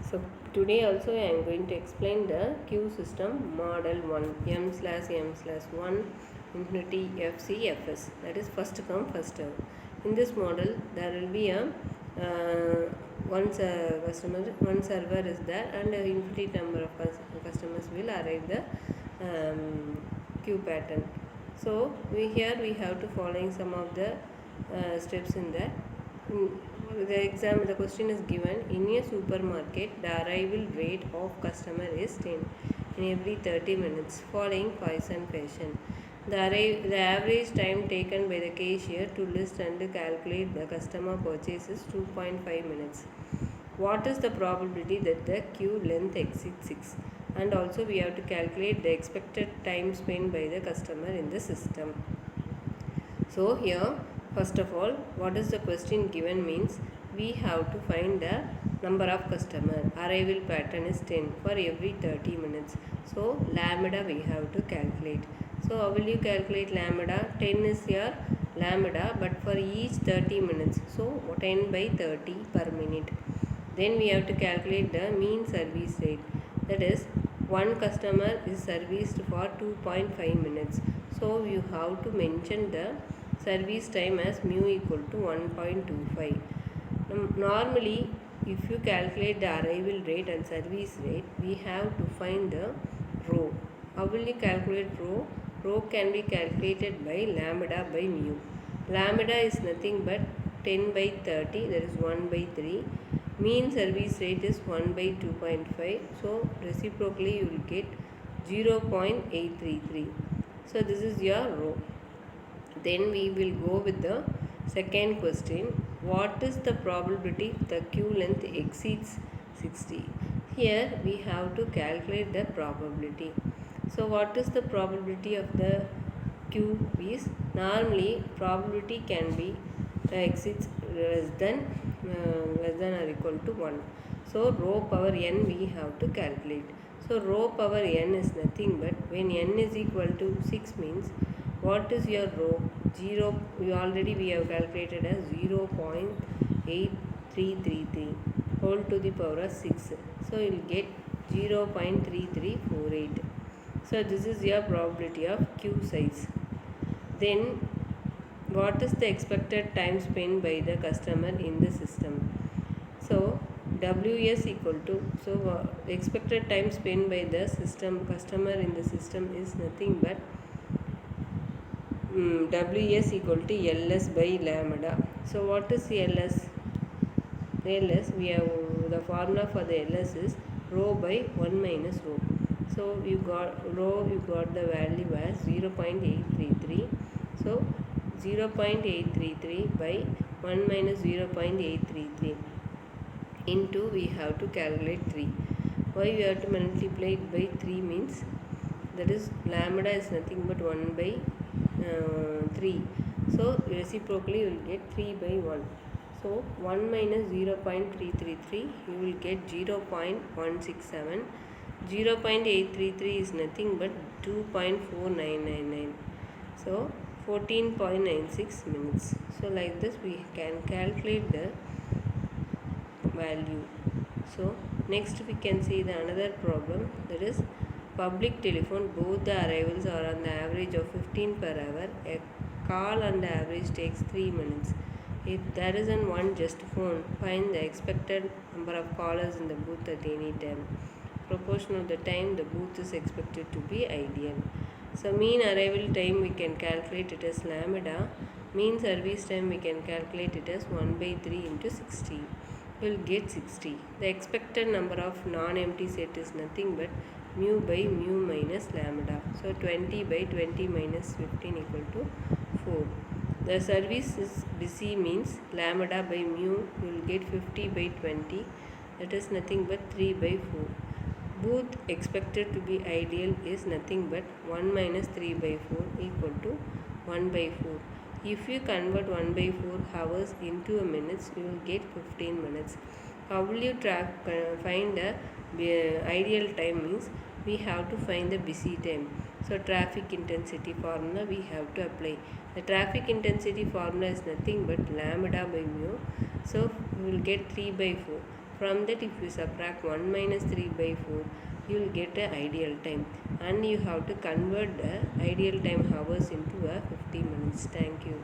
So today also I am going to explain the queue system model 1 m/m/1 infinity FCFS, that is first come first serve. In this model there will be a one server is there and a infinite number of customers will arrive the queue pattern. So here we have to following some of the steps in that. The question is given: in a supermarket, the arrival rate of customer is 10 in every 30 minutes, following Poisson fashion. The average time taken by the cashier to list and calculate the customer purchase is 2.5 minutes. What is the probability that the queue length exceeds 6? And also we have to calculate the expected time spent by the customer in the system. So here, first of all, what is the question given means we have to find the number of customer. Arrival pattern is 10 for every 30 minutes. So lambda we have to calculate. So how will you calculate lambda? 10 is your lambda, but for each 30 minutes. So 10 by 30 per minute. Then we have to calculate the mean service rate. That is, one customer is serviced for 2.5 minutes. So you have to mention the service time as mu equal to 1.25. Normally, if you calculate the arrival rate and service rate, we have to find the rho. How will you calculate rho? Rho can be calculated by lambda by mu. Lambda is nothing but 10 by 30, that is 1 by 3. Mean service rate is 1 by 2.5. So reciprocally you will get 0.833. So this is your rho. Then we will go with the second question. What is the probability the queue length exceeds 60? Here we have to calculate the probability. So what is the probability of the queue is? Normally probability can be exceeds less than or equal to 1. So rho power n we have to calculate. So rho power n is nothing but when n is equal to 6 means what is your rho? 0, we have calculated as 0.8333 whole to the power of 6. So you will get 0.3348. So this is your probability of queue size. Then what is the expected time spent by the customer in the system? So WS equal to, expected time spent by the customer in the system is nothing but Ws equal to Ls by lambda. So what is Ls? Ls, we have the formula for the Ls is rho by 1 minus rho. So you got rho, you got the value as 0.833. So 0.833 by 1 minus 0.833 into we have to calculate 3. Why we have to multiply it by 3 means that is lambda is nothing but 1 by 3. So reciprocally you will get 3 by 1. So 1 minus 0.333 you will get 0.167. 0.833 is nothing but 2.4999. So 14.96 minutes. So like this we can calculate the value. So next we can see the another problem, that is public telephone. Both the arrivals are on the average of 15 per hour. A call on the average takes 3 minutes. If there isn't one just phone, find the expected number of callers in the booth at any time. Proportion of the time the booth is expected to be ideal. So mean arrival time we can calculate it as lambda. Mean service time we can calculate it as 1 by 3 into 60. We will get 60. The expected number of non-empty set is nothing but mu by mu minus lambda. So 20 by 20 minus 15 equal to 4. The service is busy means lambda by mu you will get 50 by 20, that is nothing but 3 by 4. Booth expected to be ideal is nothing but 1 minus 3 by 4 equal to 1 by 4. If you convert 1 by 4 hours into a minutes, you will get 15 minutes. How will you find the ideal time means we have to find the busy time. So traffic intensity formula we have to apply. The traffic intensity formula is nothing but lambda by mu. So we will get 3 by 4. From that, if you subtract 1 minus 3 by 4, you will get an ideal time, and you have to convert the ideal time hours into a 50 minutes. Thank you.